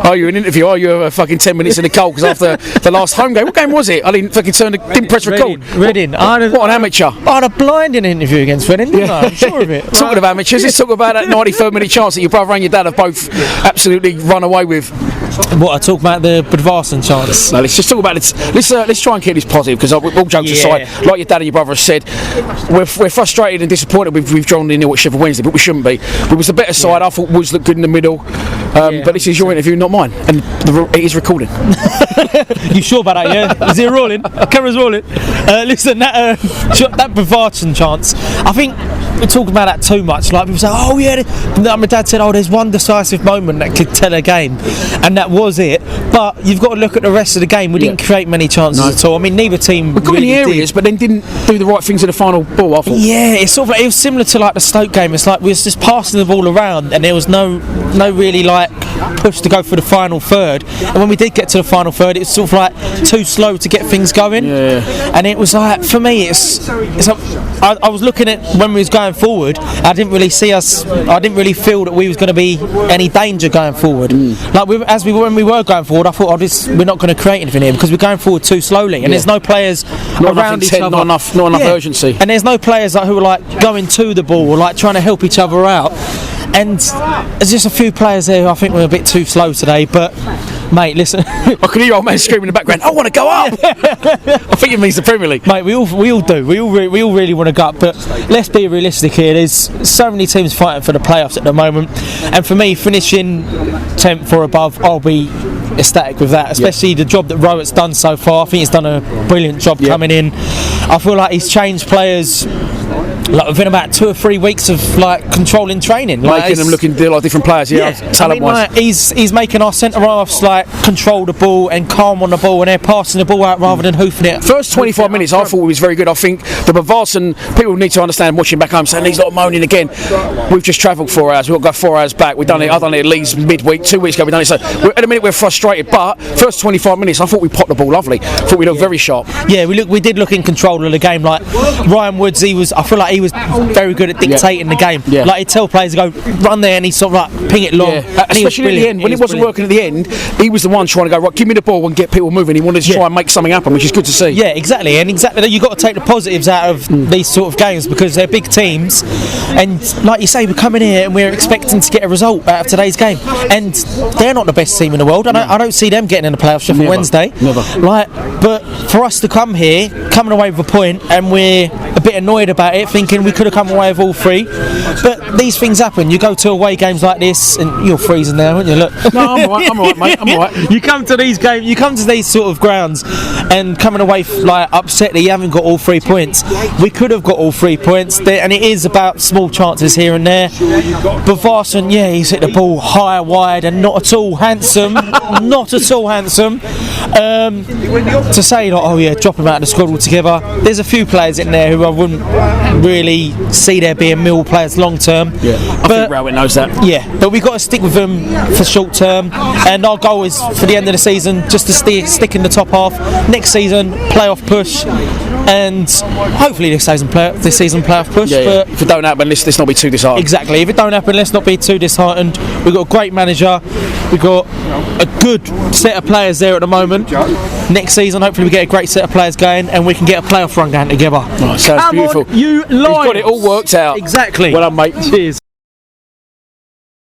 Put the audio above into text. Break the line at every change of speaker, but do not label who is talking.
Are you an interview? Are you fucking 10 minutes in the cold? Because after the last home game, what game was it? I didn't fucking didn't press record.
Reading. What
an amateur.
I had a blinding interview against Reading, didn't I? I'm sure of it.
Talking of amateurs, let's talk about that 93rd minute chance that your brother and your dad have both absolutely run away with.
What, I talk about the Budvarsson chance?
No, let's just talk about it. Let's try and keep this positive, because all jokes aside, like your dad and your brother have said, we're frustrated and disappointed we've drawn the nil at Sheffield Wednesday, but we shouldn't be. It was the better side. I thought Woods looked good in the middle, but this is your interview, not mine, and it is recording.
You sure about that? Yeah, is it rolling? Camera's rolling. Listen, that Budvarsson chance, I think we're talking about that too much. Like, people say, oh yeah, my dad said, oh, there's one decisive moment that could tell a game, and that was it. But you've got to look at the rest of the game. We didn't create many chances at all. I mean, neither team
we got
really
in the areas, but then didn't do the right things in the final ball, I thought.
Yeah, it's sort of like, it was similar to like the Stoke game. It's like we was just passing the ball around, and there was no really like push to go for the final third. And when we did get to the final third, it was sort of like too slow to get things going. And it was like, for me, I was looking at when we was going forward, I didn't really feel that we was going to be any danger going forward. Like when we were going forward, I thought, we're not going to create anything here, because we're going forward too slowly, and there's no players around each other.
Not enough urgency.
And there's no players who are like going to the ball or like trying to help each other out. And there's just a few players there who I think were a bit too slow today, but mate, listen.
I can hear old man screaming in the background, I want to go up. I think it means the Premier League.
Mate, we all do. We all really want to go up, but let's be realistic here. There's so many teams fighting for the playoffs at the moment, and for me, finishing 10th or above, I'll be ecstatic with that, especially the job that Rowett's done so far. I think he's done a brilliant job coming in. I feel like he's changed players like within about 2 or 3 weeks of like controlling training,
making them looking like different players. Talent wise,
he's making our centre halves like control the ball and calm on the ball, and they're passing the ball out rather than hoofing it.
First 25 minutes I thought was very good. I think the Budvarsson, people need to understand, watching back home, saying he's not moaning again. We've just travelled 4 hours, we've got to go 4 hours back. I've done it at Leeds midweek 2 weeks ago, we've done it. So at the minute we're frustrated, but first 25 minutes I thought we popped the ball lovely. I thought we looked very sharp. Yeah,
we did look in control of the game. Like Ryan Woods, I feel like he was very good at dictating the game. Like he'd tell players to go run there, and he'd sort of like ping it long.
Especially at the end, when it wasn't working at the end, he was the one trying to go, right, give me the ball and get people moving. He wanted to try and make something happen, which is good to see.
Yeah, exactly. And exactly, you've got to take the positives out of these sort of games, because they're big teams, and like you say, we're coming here and we're expecting to get a result out of today's game, and they're not the best team in the world. I don't see them getting in the playoffs, Sheffield Wednesday.
Never.
But for us to come here, coming away with a point, and we're a bit annoyed about it, thinking we could have come away with all 3. But these things happen. You go to away games like this, and you're freezing there, aren't you? Look.
No, I'm alright, mate. I'm alright.
You come to these games, you come to these sort of grounds, and coming away like upset that you haven't got all 3 points. We could have got all 3 points, and it is about small chances here and there. Budvarsson, he's hit the ball high, wide, and not at all handsome. Not at all handsome. To say like, drop him out of the squad altogether. There's a few players in there who I wouldn't really see there being Millwall players long term.
I think Rowett knows that.
Yeah, but we've got to stick with them for short term, and our goal is for the end of the season just to stick in the top half. Next season, playoff push, and hopefully this season playoff push. But
if it don't happen, let's not be too disheartened.
Exactly. If it don't happen, let's not be too disheartened. We've got a great manager. We've got a good set of players there at the moment. Next season, hopefully we get a great set of players going, and we can get a playoff run going together.
Sounds beautiful.
You lions.
You've got it all worked out.
Exactly.
Well done, mate.
Cheers.